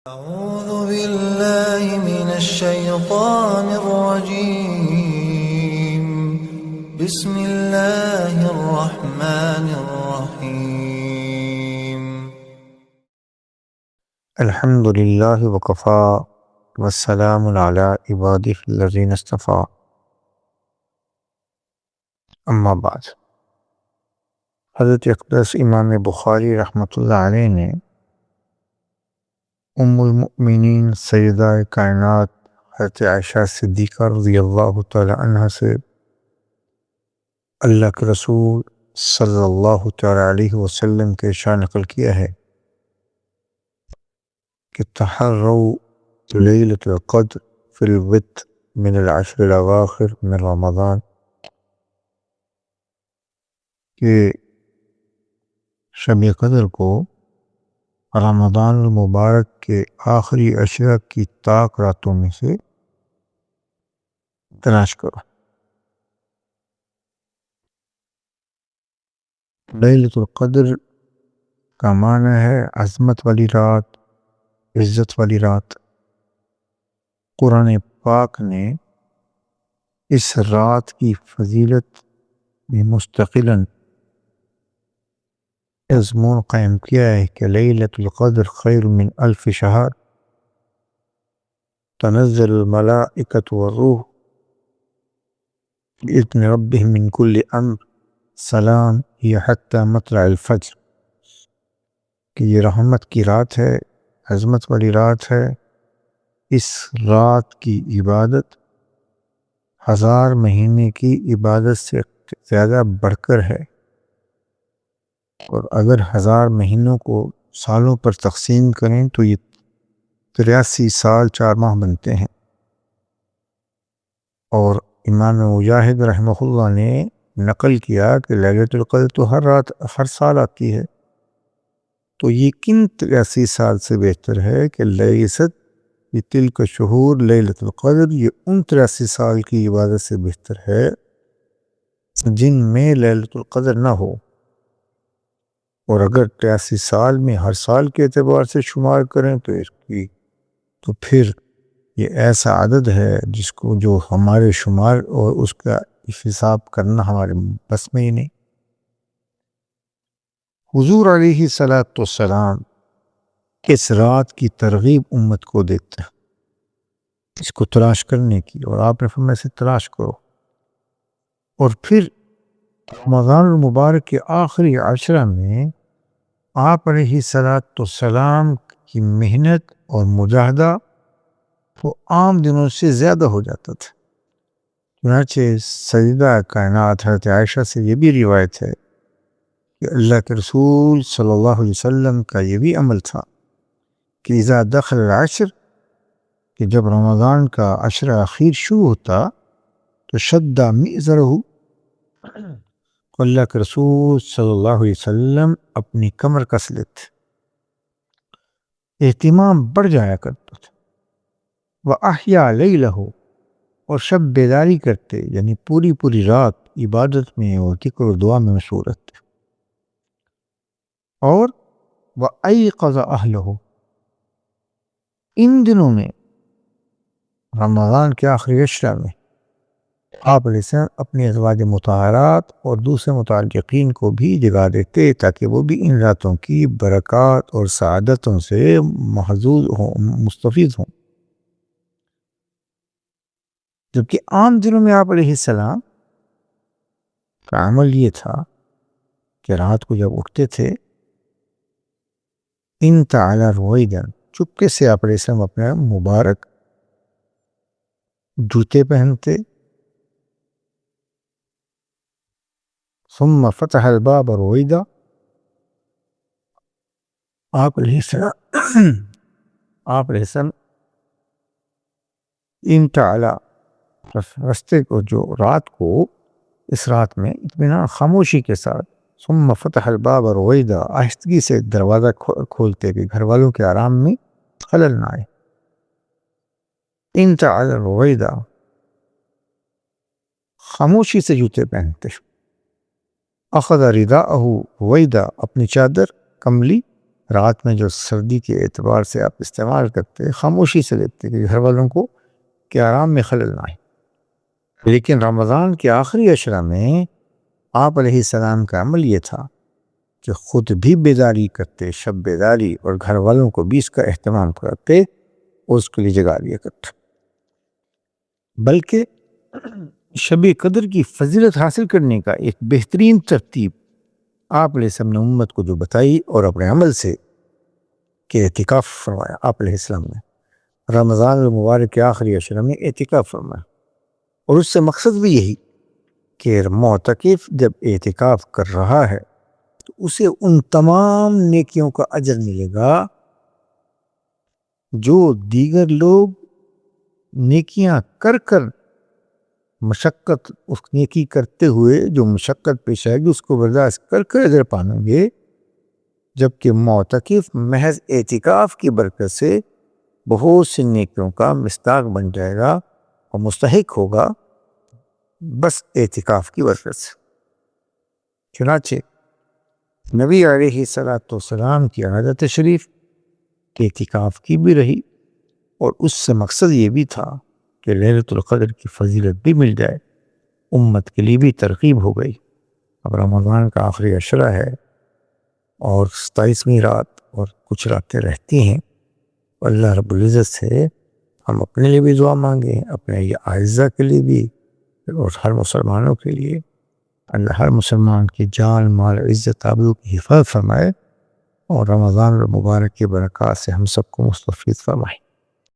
أعوذ بالله من الشيطان الرجيم. بسم الله الرحمن الرحيم. الحمد للہ وکفا والسلام علی عبادہ الذین اصطفیٰ، اما بعد۔ حضرت اقدس امام بخاری رحمۃ اللہ علیہ نے ام المؤمنین سیدہ کائنات حضرت عائشہ صدیقہ رضی اللہ تعالی عنہ سے اللہ کے رسول صلی اللہ تعالی علیہ وسلم کے ارشاد نقل کیا ہے کہ تحروا لیلۃ القدر فی الوتر من العشر الاواخر من رمضان، کہ شب قدر کو رمضان المبارک کے آخری عشرہ کی طاق راتوں میں سے تلاش کرو۔ لیلۃ القدر کا معنی ہے عظمت والی رات، عزت والی رات۔ قرآن پاک نے اس رات کی فضیلت میں مستقلاً مضمون قائم کیا ہے کہ لیلۃ القدر خیر من الف شہر، تنزل الملائکۃ والروح بإذن ربهم من کل امر سلام ہی حتی مطلع الفجر، کہ یہ رحمت کی رات ہے، عظمت والی رات ہے۔ اس رات کی عبادت 1000 مہینے کی عبادت سے زیادہ بڑھ کر ہے، اور اگر 1000 مہینوں کو سالوں پر تقسیم کریں تو یہ 83 سال 4 ماہ بنتے ہیں۔ اور امام مجاہد رحمہ اللہ نے نقل کیا کہ لیلۃ القدر تو ہر سال آتی ہے، تو یہ کن 83 سال سے بہتر ہے کہ لیست تلک شہور لیلۃ القدر، یہ ان 83 سال کی عبادت سے بہتر ہے جن میں لیلۃ القدر نہ ہو۔ اور اگر 83 سال میں ہر سال کے اعتبار سے شمار کریں تو پھر یہ ایسا عدد ہے جس کو جو ہمارے شمار اور اس کا حساب کرنا ہمارے بس میں ہی نہیں۔ حضور علیہ الصلاۃ والسلام اس رات کی ترغیب امت کو دیتے ہیں اس کو تلاش کرنے کی، اور آپ نے فرمایا سے تلاش کرو۔ اور پھر رمضان المبارک کے آخری عشرہ میں آپ علیہ الصلاۃ والسلام کی محنت اور مجاہدہ وہ عام دنوں سے زیادہ ہو جاتا تھا۔ چنانچہ سیدہ کائنات حضرت عائشہ سے یہ بھی روایت ہے کہ اللہ کے رسول صلی اللہ علیہ وسلم کا یہ بھی عمل تھا کہ اذا دخل العشر، کہ جب رمضان کا عشرہ اخیر شروع ہوتا تو شد مئزرہ، اللہ کے رسول صلی اللہ علیہ وسلم اپنی کمر کس لیتے، اہتمام بڑھ جایا کرتا تھا۔ وَأَحْيَا لَيْلَهُ، اور شب بیداری کرتے، یعنی پوری رات عبادت میں اور ذکر و دعا میں مشغول رہتے۔ اور وَأَيْقَظَ أَهْلَهُ، ان دنوں میں رمضان کے آخری عشرہ میں آپ علیہ السلام اپنی ازواج مطہرات اور دوسرے متعلقین کو بھی جگا دیتے تاکہ وہ بھی ان راتوں کی برکات اور سعادتوں سے محظوظ ہوں، مستفید ہوں۔ جبکہ عام دنوں میں آپ علیہ السلام کا عمل یہ تھا کہ رات کو جب اٹھتے تھے انتعالی رویدن، چپکے سے آپ علیہ السلام اپنے مبارک جوتے پہنتے، ثم فتح الباب رویدا، آپ علیہ السلام انتعالی رستے کو، جو رات کو، اس رات میں اطمینان خاموشی کے ساتھ، ثم فتح الباب رویدا، آہستگی سے دروازہ کھولتے کہ گھر والوں کے آرام میں خلل نہ آئے۔ انتعالی رویدا، خاموشی سے جوتے پہنتے۔ اخذ رداءہ رویدا، اپنی چادر کملی رات میں جو سردی کے اعتبار سے آپ استعمال کرتے خاموشی سے لیتے کہ گھر والوں کو کہ آرام میں خلل نہ آئے. لیکن رمضان کے آخری عشرہ میں آپ علیہ السلام کا عمل یہ تھا کہ خود بھی بیداری کرتے، شب بیداری، اور گھر والوں کو بھی اس کا اہتمام کرتے اور اس کے لیے جگا دیا کرتے. بلکہ شب قدر کی فضیلت حاصل کرنے کا ایک بہترین ترتیب آپ علیہ السلام نے امت کو جو بتائی اور اپنے عمل سے کہ اعتکاف فرمایا. آپ علیہ السلام نے رمضان المبارک کے آخری عشرہ میں اعتکاف فرمایا، اور اس سے مقصد بھی یہی کہ معتکف جب اعتکاف کر رہا ہے تو اسے ان تمام نیکیوں کا اجر ملے گا جو دیگر لوگ نیکیاں کر کر مشقت، اس نیکی کرتے ہوئے جو مشقت پیش آئے گی اس کو برداشت کر کر اجر پائیں گے، جبکہ معتکف محض اعتکاف کی برکت سے بہت سی نیکیوں کا مصداق بن جائے گا اور مستحق ہوگا بس اعتکاف کی برکت سے. چنانچہ نبی علیہ السلام کی عادت شریف اعتکاف کی بھی رہی، اور اس سے مقصد یہ بھی تھا کہ لیلۃ القدر کی فضیلت بھی مل جائے، امت کے لیے بھی ترغیب ہو گئی. اب رمضان کا آخری عشرہ ہے اور 27ویں رات اور کچھ راتیں رہتی ہیں. اللہ رب العزت سے ہم اپنے لیے بھی دعا مانگیں، اپنے یہ اعزہ کے لیے بھی، اور ہر مسلمانوں کے لیے. اللہ ہر مسلمان کی جان، مال، عزت آبرو کی حفاظت فرمائے، اور رمضان المبارک کی برکات سے ہم سب کو مستفید فرمائے.